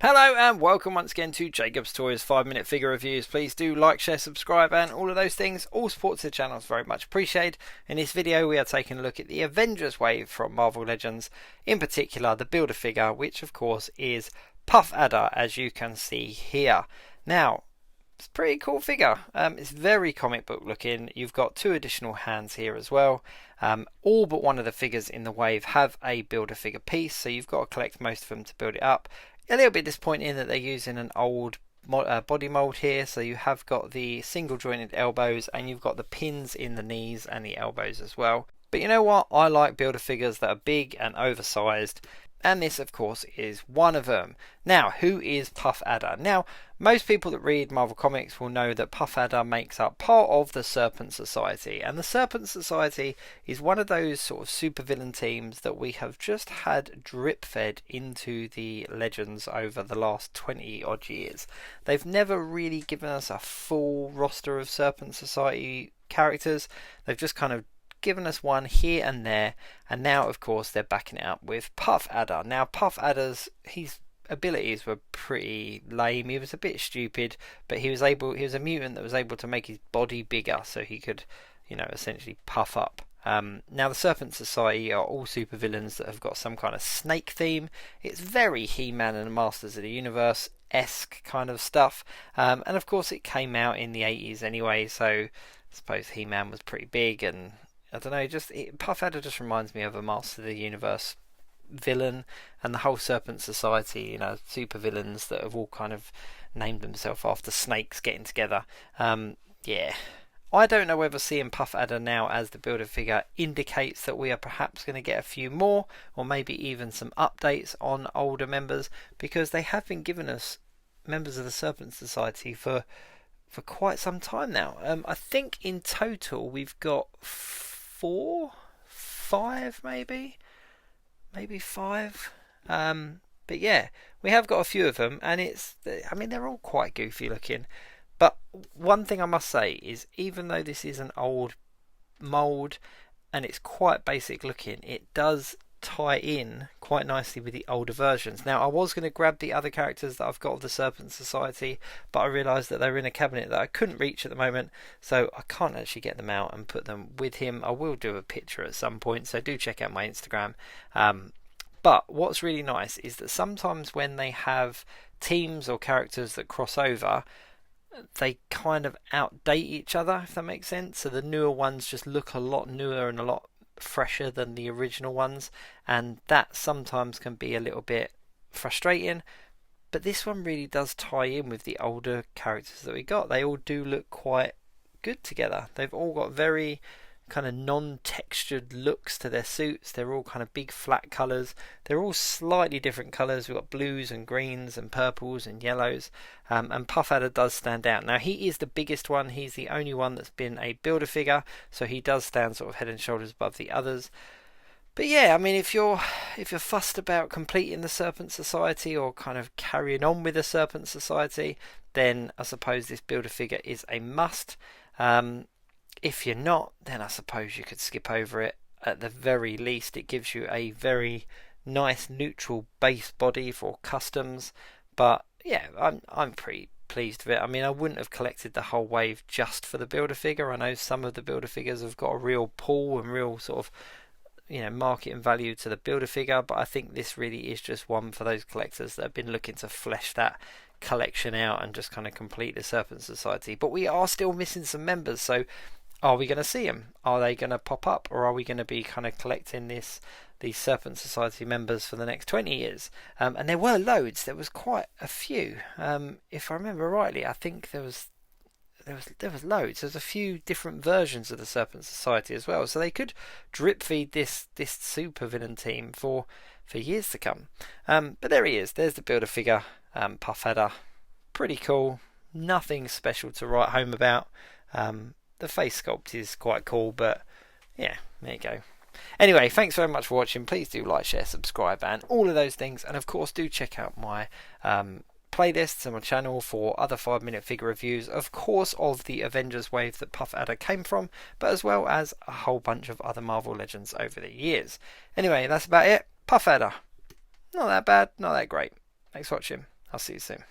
Hello and welcome once again to Jacob's Toys 5 minute figure reviews. Please do like, share, subscribe and all of those things. All support to the channel is very much appreciated. In this video we are taking a look at the Avengers wave from Marvel Legends, in particular the Build-A-Figure, which of course is Puff Adder, as you can see here. Now, it's a pretty cool figure. It's very comic book looking. You've got two additional hands here as well. All but one of the figures in the wave have a Build-A-Figure piece, so you've got to collect most of them to build it up. A little bit disappointing that they're using an old body mold here, so you have got the single jointed elbows and you've got the pins in the knees and the elbows as well. But you know what, I like Build-A-Figures that are big and oversized, and this of course is one of them. Now, who is Puff Adder? Now, most people that read Marvel Comics will know that Puff Adder makes up part of the Serpent Society, and the Serpent Society is one of those sort of supervillain teams that we have just had drip fed into the Legends over the last 20 odd years. They've never really given us a full roster of Serpent Society characters. They've just kind of given us one here and there, and now of course they're backing it up with Puff Adder. Now Puff Adder's his abilities were pretty lame. He was a bit stupid, but he was a mutant that was able to make his body bigger so he could, you know, essentially puff up. Now the Serpent Society are all supervillains that have got some kind of snake theme. It's very He-Man and Masters of the Universe-esque kind of stuff, and of course it came out in the 80s anyway, so I suppose He-Man was pretty big, and I don't know, Puff Adder just reminds me of a Master of the Universe villain, and the whole Serpent Society, you know, super villains that have all kind of named themselves after snakes getting together. Yeah. I don't know whether seeing Puff Adder now as the Build-A-Figure indicates that we are perhaps going to get a few more, or maybe even some updates on older members, because they have been giving us members of the Serpent Society for quite some time now. I think in total we've got 5 maybe 5. But yeah, we have got a few of them, and I mean, they're all quite goofy looking. But one thing I must say is, even though this is an old mold and it's quite basic looking, it does tie in quite nicely with the older versions. Now, I was going to grab the other characters that I've got of the Serpent Society, but I realised that they were in a cabinet that I couldn't reach at the moment, so I can't actually get them out and put them with him. I will do a picture at some point, so do check out my Instagram. But what's really nice is that sometimes when they have teams or characters that cross over, they kind of outdate each other, if that makes sense. So the newer ones just look a lot newer and a lot fresher than the original ones, and that sometimes can be a little bit frustrating, but this one really does tie in with the older characters that we got. They all do look quite good together. They've all got very kind of non-textured looks to their suits. They're all kind of big flat colours. They're all slightly different colours. We've got blues and greens and purples and yellows, and Puff Adder does stand out. Now, he is the biggest one. He's the only one that's been a Build-A-Figure, so he does stand sort of head and shoulders above the others. But yeah, I mean, if you're fussed about completing the Serpent Society or kind of carrying on with the Serpent Society, then I suppose this Build-A-Figure is a must. If you're not, then I suppose you could skip over it. At the very least, it gives you a very nice neutral base body for customs. But yeah, I'm pretty pleased with it. I mean, I wouldn't have collected the whole wave just for the Build-A-Figure. I know some of the Build-A-Figures have got a real pull and real sort of, you know, market and value to the Build-A-Figure, but I think this really is just one for those collectors that have been looking to flesh that collection out and just kind of complete the Serpent Society. But we are still missing some members, so are we going to see them? Are they going to pop up, or are we going to be kind of collecting these Serpent Society members for the next 20 years? And there were loads. There was quite a few. If I remember rightly, I think there was loads. There's a few different versions of the Serpent Society as well, so they could drip feed this super villain team for years to come. But there he is. There's the Build-A-Figure, Puff Adder. Pretty cool. Nothing special to write home about. The face sculpt is quite cool, but yeah, there you go. Anyway, thanks very much for watching. Please do like, share, subscribe, and all of those things. And of course, do check out my playlists on my channel for other 5-minute figure reviews, of course, of the Avengers wave that Puff Adder came from, but as well as a whole bunch of other Marvel Legends over the years. Anyway, that's about it. Puff Adder. Not that bad, not that great. Thanks for watching. I'll see you soon.